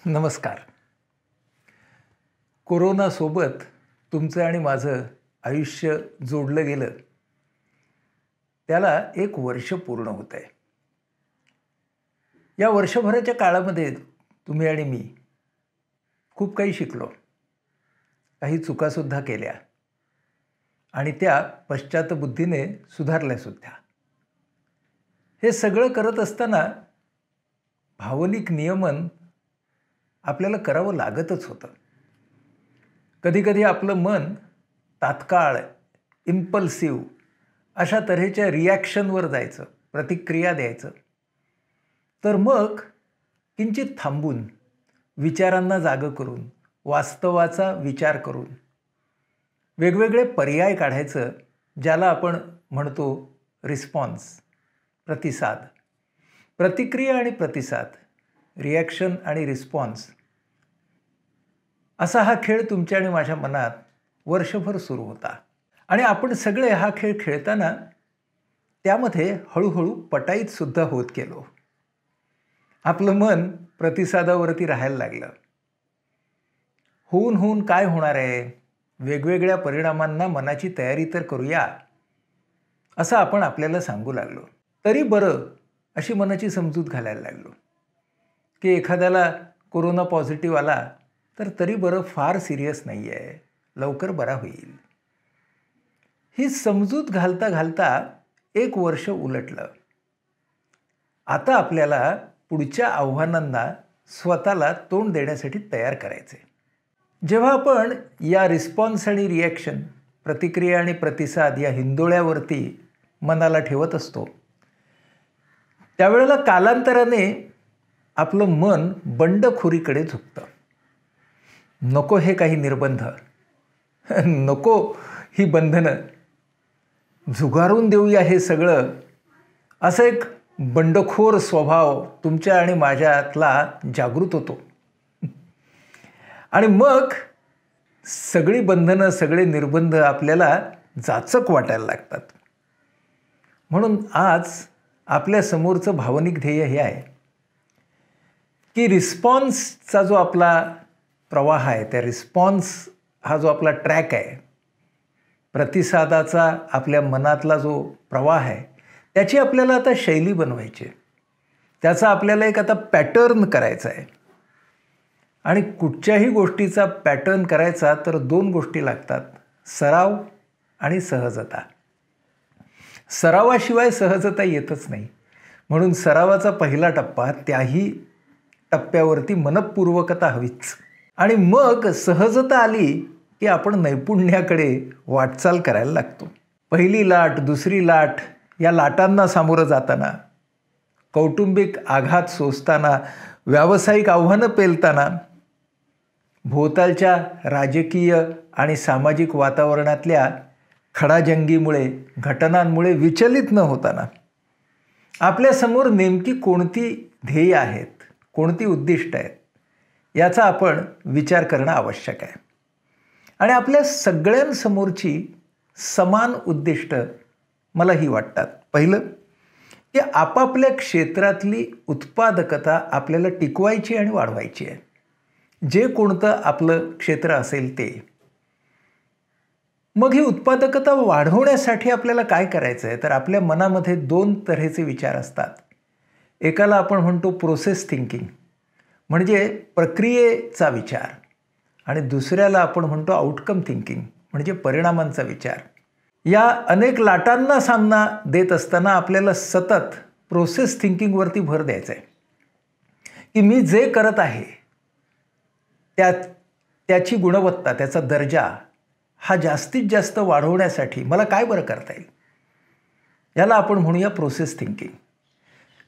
नमस्कार. कोरोनासोबत तुमचं आणि माझं आयुष्य जोडलं गेलं, त्याला 1 वर्ष पूर्ण होत आहे. या वर्षभराच्या काळामध्ये तुम्ही आणि मी खूप काही शिकलो, काही चुकासुद्धा केल्या आणि त्या पश्चातबुद्धीने सुधारल्यासुद्धा. हे सगळं करत असताना भावनिक नियमन आपल्याला करावं लागतच होतं. कधीकधी आपलं मन तात्काळ इम्पल्सिव्ह अशा तऱ्हेच्या रिॲक्शनवर जायचं, प्रतिक्रिया द्यायचं. तर मग किंचित थांबून, विचारांना जागं करून, वास्तवाचा विचार करून वेगवेगळे पर्याय काढायचं, ज्याला आपण म्हणतो रिस्पॉन्स, प्रतिसाद. प्रतिक्रिया आणि प्रतिसाद, रिॲक्शन आणि रिस्पॉन्स, असा हा खेळ तुमच्या आणि माझ्या मनात वर्षभर सुरू होता. आणि आपण सगळे हा खेळ खेळताना त्यामध्ये हळूहळू पटाईत सुद्धा होत गेलो. आपलं मन प्रतिसादावरती राहायला लागलं. होऊन होऊन काय होणार आहे, वेगवेगळ्या परिणामांना मनाची तयारी तर करूया, असं आपण आपल्याला सांगू लागलो. तरी बरं अशी मनाची समजूत घालायला लागलो की एखाद्याला कोरोना पॉझिटिव्ह आला तर तरी बरं, फार सिरियस नाही आहे, लवकर बरा होईल. ही समजूत घालता घालता 1 वर्ष उलटलं. आता आपल्याला पुढच्या आव्हानांना स्वतःला तोंड देण्यासाठी तयार करायचे. जेव्हा आपण या रिस्पॉन्स आणि रिॲक्शन, प्रतिक्रिया आणि प्रतिसाद या हिंदोळ्यावरती मनाला ठेवत असतो, त्यावेळेला कालांतराने आपलं मन बंडखोरीकडे झुकतं. नको हे काही निर्बंध, नको ही बंधनं, झुगारून देऊया हे सगळं, असं एक बंडखोर स्वभाव तुमच्या आणि माझ्यातला जागृत होतो. आणि मग सगळी बंधनं, सगळे निर्बंध आपल्याला जाचक वाटायला लागतात. म्हणून आज आपल्या समोरचं भावनिक ध्येय हे आहे की रिस्पॉन्सचा जो आपला प्रवाह आहे, त्या रिस्पॉन्स हा जो आपला ट्रॅक आहे, प्रतिसादाचा आपल्या मनातला जो प्रवाह आहे, त्याची आपल्याला आता शैली बनवायची आहे. त्याचा आपल्याला एक आता पॅटर्न करायचा आहे. आणि कुठच्याही गोष्टीचा पॅटर्न करायचा तर 2 गोष्टी लागतात, सराव आणि सहजता. सरावाशिवाय सहजता येतच नाही. म्हणून सरावाचा पहिला टप्पा, त्याही टप्प्यावरती मनःपूर्वकता हवीच. आणि मग सहजता आली की आपण नैपुण्याकडे वाटचाल करायला लागतो. पहिली लाट, दुसरी लाट, या लाटांना सामोरं जाताना, कौटुंबिक आघात सोसताना, व्यावसायिक आव्हानं पेलताना, भोवतालच्या राजकीय आणि सामाजिक वातावरणातल्या खडाजंगीमुळे, घटनांमुळे विचलित न होताना, आपल्यासमोर नेमकी कोणती ध्येय आहेत, कोणती उद्दिष्ट आहेत, याचा आपण विचार करणं आवश्यक आहे. आणि आपल्या सगळ्यांसमोरची समान उद्दिष्ट मला ही वाटतात. पहिलं की आपापल्या क्षेत्रातली उत्पादकता आपल्याला टिकवायची आणि वाढवायची आहे. जे कोणतं आपलं क्षेत्र असेल ते. मग ही उत्पादकता वाढवण्यासाठी आपल्याला काय करायचं आहे, तर आपल्या मनामध्ये 2 तऱ्हेचे विचार असतात. एकाला आपण म्हणतो प्रोसेस थिंकिंग, म्हणजे प्रक्रियेचा विचार, आणि दुसऱ्याला आपण म्हणतो आउटकम थिंकिंग, म्हणजे परिणामांचा विचार. या अनेक लाटांना सामना देत असताना आपल्याला सतत प्रोसेस थिंकिंगवरती भर द्यायचा आहे की मी जे करत आहे त्याची गुणवत्ता, त्याचा दर्जा हा जास्तीत जास्त वाढवण्यासाठी मला काय बरं करता येईल, याला आपण म्हणूया प्रोसेस थिंकिंग.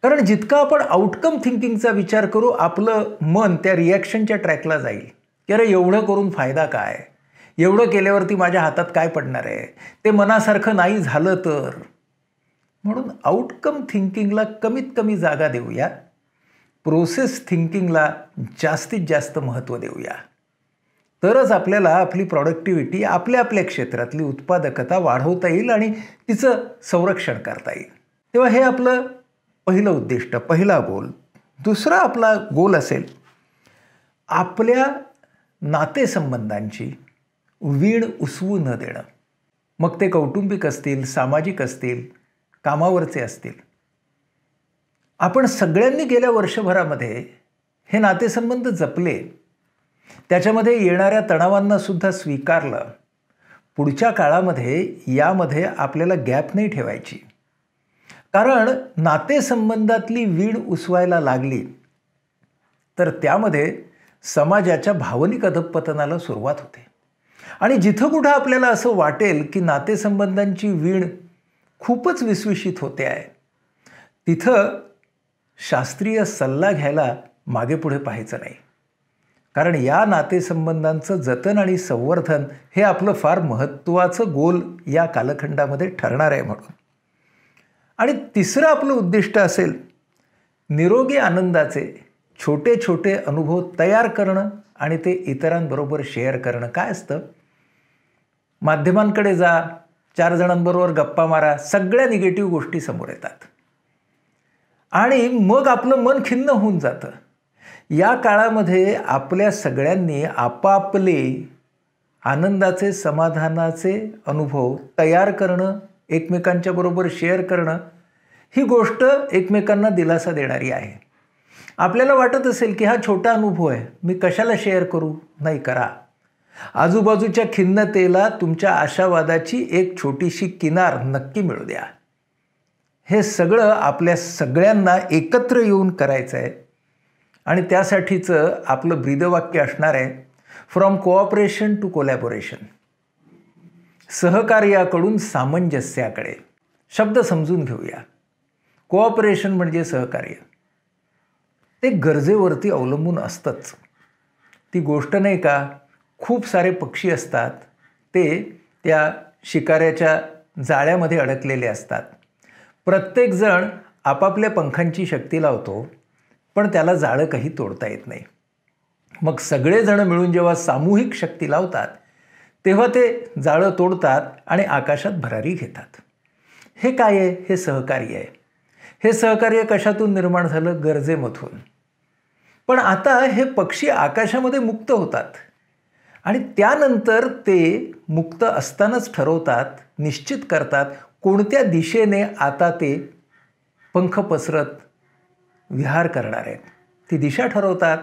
कारण जितका आपण आउटकम थिंकिंगचा विचार करू, आपलं मन त्या रिॲक्शनच्या ट्रॅकला जाईल की अरे एवढं करून फायदा काय, एवढं केल्यावरती माझ्या हातात काय पडणार आहे, ते मनासारखं नाही झालं तर. म्हणून आउटकम थिंकिंगला कमीत कमी जागा देऊया, प्रोसेस थिंकिंगला जास्तीत जास्त महत्त्व देऊया. तरच आपल्याला आपली प्रॉडक्टिव्हिटी, आपल्या आपल्या क्षेत्रातली उत्पादकता वाढवता येईल आणि तिचं संरक्षण करता येईल. तेव्हा हे आपलं पहिलं उद्दिष्ट, पहिला गोल. दुसरा आपला गोल असेल आपल्या नातेसंबंधांची वीण उसवू न देणं. मग ते कौटुंबिक असतील, सामाजिक असतील, कामावरचे असतील. आपण सगळ्यांनी गेल्या वर्षभरामध्ये हे नातेसंबंध जपले, त्याच्यामध्ये येणाऱ्या तणावांना सुद्धा स्वीकारलं. पुढच्या काळामध्ये यामध्ये आपल्याला गॅप नाही ठेवायची. कारण नातेसंबंधातली वीण उसवायला लागली तर त्यामध्ये समाजाच्या भावनिक अधःपतनाला सुरुवात होते. आणि जिथं कुठं आपल्याला असं वाटेल की नातेसंबंधांची वीण खूपच विस्विषित होते आहे, तिथं शास्त्रीय सल्ला घ्यायला मागे पुढे पाहायचं नाही. कारण या नातेसंबंधांचं जतन आणि संवर्धन हे आपलं फार महत्त्वाचं गोल या कालखंडामध्ये ठरणार आहे म्हणून. आणि तिसरं आपलं उद्दिष्ट असेल निरोगी आनंदाचे छोटे छोटे अनुभव तयार करणं आणि ते इतरांबरोबर शेअर करणं. काय असतं, माध्यमांकडे जा, 4 जणांबरोबर गप्पा मारा, सगळ्या निगेटिव्ह गोष्टी समोर येतात आणि मग आपलं मन खिन्न होऊन जातं. या काळामध्ये आपल्या सगळ्यांनी आपापले आनंदाचे, समाधानाचे अनुभव तयार करणं, एकमेकांच्या बरोबर शेअर करणं, ही गोष्ट एकमेकांना दिलासा देणारी आहे. आपल्याला वाटत असेल की हा छोटा अनुभव आहे, मी कशाला शेअर करू? नाही, करा. आजूबाजूच्या खिन्नतेला तुमच्या आशावादाची एक छोटीशी किनार नक्की मिळू द्या. हे सगळं आपल्या सगळ्यांना एकत्र येऊन करायचं आहे. आणि त्यासाठीचं आपलं ब्रीदवाक्य असणार आहे, फ्रॉम कोऑपरेशन टू कोलॅबोरेशन. सहकार्याकडून सामंजस्याकडे. शब्द समजून घेऊया. कोऑपरेशन म्हणजे सहकार्य. ते गरजेवरती अवलंबून असतंच. ती गोष्ट नाही का, खूप सारे पक्षी असतात, ते त्या शिकाऱ्याच्या जाळ्यामध्ये अडकलेले असतात. प्रत्येकजण आपापल्या पंखांची शक्ती लावतो, पण त्याला जाळं काही तोडता येत नाही. मग सगळेजण मिळून जेव्हा सामूहिक शक्ती लावतात तेव्हा ते जाळं तोडतात आणि आकाशात भरारी घेतात. हे काय आहे? हे सहकार्य आहे. हे सहकार्य कशातून निर्माण झालं? गरजेमधून. पण आता हे पक्षी आकाशामध्ये मुक्त होतात आणि त्यानंतर ते मुक्त असतानाच ठरवतात, निश्चित करतात कोणत्या दिशेने आता ते पंख पसरत विहार करणार आहेत. ती दिशा ठरवतात,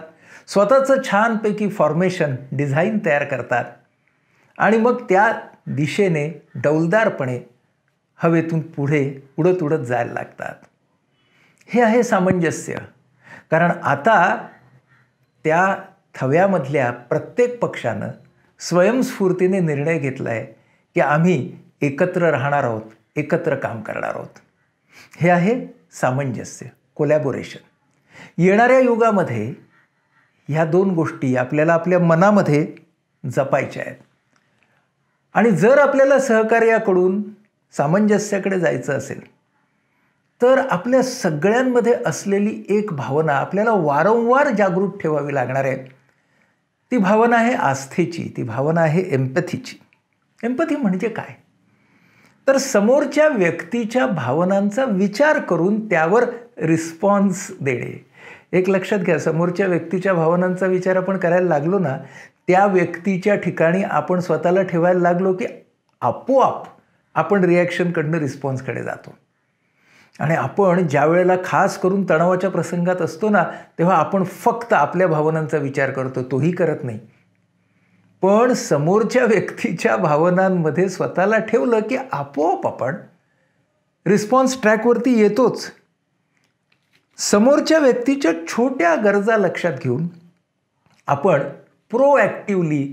स्वतःचं छानपैकी फॉर्मेशन, डिझाईन तयार करतात आणि मग त्या दिशेने डौलदारपणे हवेतून पुढे उडत उडत जायला लागतात. हे आहे सामंजस्य. कारण आता त्या थव्यामधल्या प्रत्येक पक्षानं स्वयंस्फूर्तीने निर्णय घेतला आहे की आम्ही एकत्र राहणार आहोत, एकत्र काम करणार आहोत. हे आहे सामंजस्य, कोलॅबोरेशन. येणाऱ्या युगामध्ये ह्या 2 गोष्टी आपल्याला आपल्या मनामध्ये जपायच्या आहेत. आणि जर आपल्याला सहकार्याकडून सामंजस्याकडे जायचं असेल तर आपल्या सगळ्यांमध्ये असलेली एक भावना आपल्याला वारंवार जागृत ठेवावी लागणार आहे. ती भावना आहे आस्थेची, ती भावना आहे एम्पथीची. एम्पथी म्हणजे काय? तर समोरच्या व्यक्तीच्या भावनांचा विचार करून त्यावर रिस्पॉन्स देणे. एक लक्षात घ्या, समोरच्या व्यक्तीच्या भावनांचा विचार आपण करायला लागलो ना, त्या व्यक्तीच्या ठिकाणी आपण स्वतःला ठेवायला लागलो की आपोआप आपण रिॲक्शनकडनं रिस्पॉन्सकडे जातो. आणि आपण ज्या वेळेला खास करून तणावाच्या प्रसंगात असतो ना, तेव्हा आपण फक्त आपल्या भावनांचा विचार करतो, तोही करत नाही. पण समोरच्या व्यक्तीच्या भावनांमध्ये स्वतःला ठेवलं की आपोआप आपण रिस्पॉन्स ट्रॅकवरती येतोच. समोरच्या व्यक्तीच्या छोट्या गरजा लक्षात घेऊन आपण प्रोॲक्टिव्हली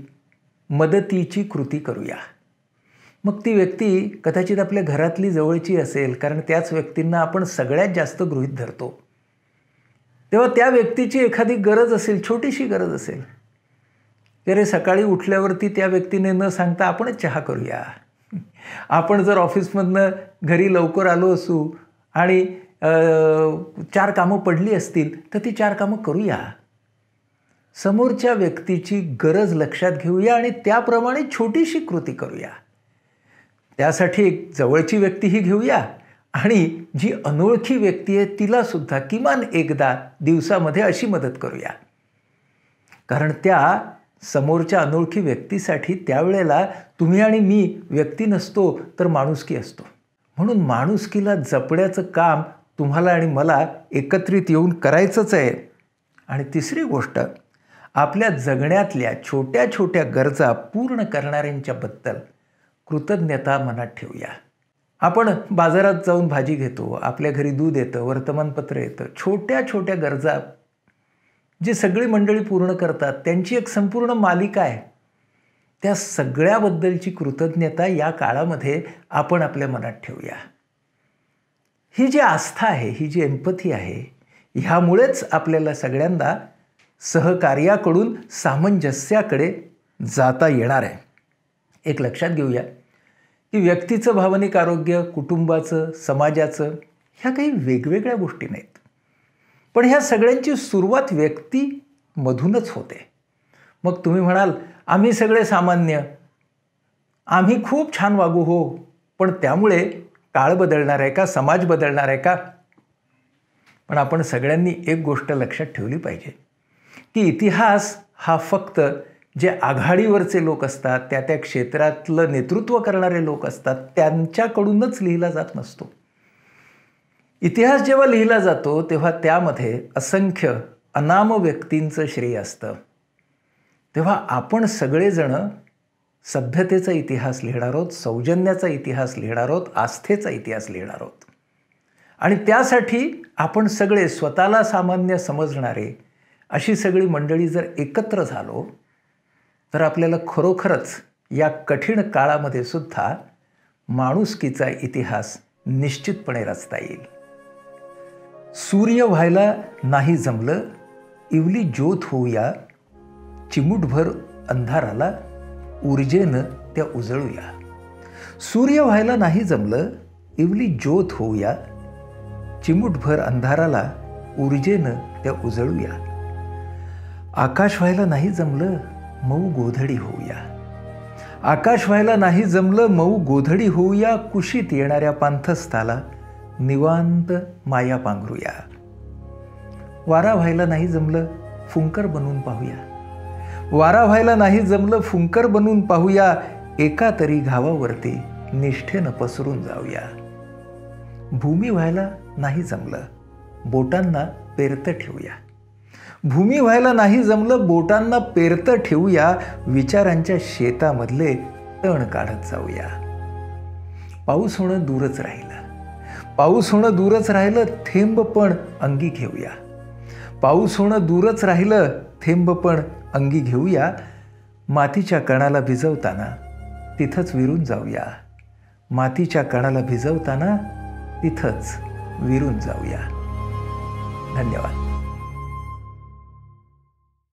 मदतीची कृती करूया. मग ती व्यक्ती कदाचित आपल्या घरातली जवळची असेल, कारण त्याच व्यक्तींना आपण सगळ्यात जास्त गृहीत धरतो. तेव्हा त्या व्यक्तीची एखादी गरज असेल, छोटीशी गरज असेल, अरे सकाळी उठल्यावरती त्या व्यक्तीने न सांगता आपणच चहा करूया. आपण जर ऑफिसमधनं घरी लवकर आलो असू आणि 4 कामं पडली असतील तर ती 4 कामं करूया. समोरच्या व्यक्तीची गरज लक्षात घेऊया आणि त्याप्रमाणे छोटीशी कृती करूया. त्यासाठी एक जवळची व्यक्तीही घेऊया आणि जी अनोळखी व्यक्ती आहे तिलासुद्धा किमान एकदा दिवसामध्ये अशी मदत करूया. कारण त्या समोरच्या अनोळखी व्यक्तीसाठी त्यावेळेला तुम्ही आणि मी व्यक्ती नसतो तर माणुसकी असतो. म्हणून माणुसकीला जपण्याचं काम तुम्हाला आणि मला एकत्रित येऊन करायचंच आहे. आणि तिसरी गोष्ट, आपल्या जगण्यातल्या छोट्या छोट्या गरजा पूर्ण करणाऱ्यांच्याबद्दल कृतज्ञता मनात ठेवूया. आपण बाजारात जाऊन भाजी घेतो, आपल्या घरी दूध येतं, वर्तमानपत्र येतं. छोट्या छोट्या गरजा जी सगळी मंडळी पूर्ण करतात त्यांची एक संपूर्ण मालिका आहे. त्या सगळ्याबद्दलची कृतज्ञता या काळामध्ये आपण आपल्या मनात ठेवूया. ही जी आस्था आहे, ही जी एम्पथी आहे, ह्यामुळेच आपल्याला सगळ्यांना सहकार्याकडून सामंजस्याकडे जाता येणार आहे. एक लक्षात घेऊया की व्यक्तीचं भावनिक आरोग्य, कुटुंबाचं, समाजाचं ह्या काही वेगवेगळ्या गोष्टी नाहीत. पण ह्या सगळ्यांची सुरुवात व्यक्तीमधूनच होते. मग तुम्ही म्हणाल, आम्ही सगळे सामान्य, आम्ही खूप छान वागू हो, पण त्यामुळे काळ बदलणार आहे का, समाज बदलणार आहे का? पण आपण सगळ्यांनी एक गोष्ट लक्षात ठेवली पाहिजे की इतिहास हा फक्त जे आघाडीवरचे लोक असतात, त्या त्या क्षेत्रातलं नेतृत्व करणारे लोक असतात, त्यांच्याकडूनच लिहिला जात नसतो. इतिहास जेव्हा लिहिला जातो तेव्हा त्यामध्ये असंख्य अनाम व्यक्तींचं श्रेय असतं. तेव्हा आपण सगळेजण सभ्यतेचा इतिहास लिहिणार आहोत, सौजन्याचा इतिहास लिहिणार आहोत, आस्थेचा इतिहास लिहिणार आहोत. आणि त्यासाठी आपण सगळे स्वतःला सामान्य समजणारे अशी सगळी मंडळी जर एकत्र झालो तर आपल्याला खरोखरच या कठीण काळामध्ये सुद्धा माणुसकीचा इतिहास निश्चितपणे रचता येईल. सूर्य व्हायला नाही जमलं, इवली ज्योत होऊया, चिमूटभर अंधाराला ऊर्जेनं त्या उजळूया. सूर्य व्हायला नाही जमलं, इवली ज्योत होऊया, चिमूटभर अंधाराला ऊर्जेनं त्या उजळूया. आकाश व्हायला नाही जमलं, मऊ गोधडी होऊया. आकाश व्हायला नाही जमलं, मऊ गोधडी होऊया. कुशीत येणाऱ्या पांथस्थाला निवांत माया पांघरूया. वारा व्हायला नाही जमलं, फुंकर बनून पाहूया. वारा व्हायला नाही जमलं, फुंकर बनून पाहूया. एका तरी घावावरती निष्ठेनं पसरून जाऊया. भूमी व्हायला नाही जमलं, बोटांना पेरतं ठेवूया. भूमी व्हायला नाही जमलं, बोटांना पेरतं ठेवूया. विचारांच्या शेतामधले तण काढत जाऊया. पाऊस होणं दूरच राहिलं, पाऊस होणं दूरच राहिलं, थेंब पण अंगी घेऊया. पाऊस होणं दूरच राहिलं, थेंब पण अंगी घेऊया. मातीच्या कणाला भिजवताना तिथंच विरून जाऊया. मातीच्या कणाला भिजवताना तिथंच विरून जाऊया. धन्यवाद.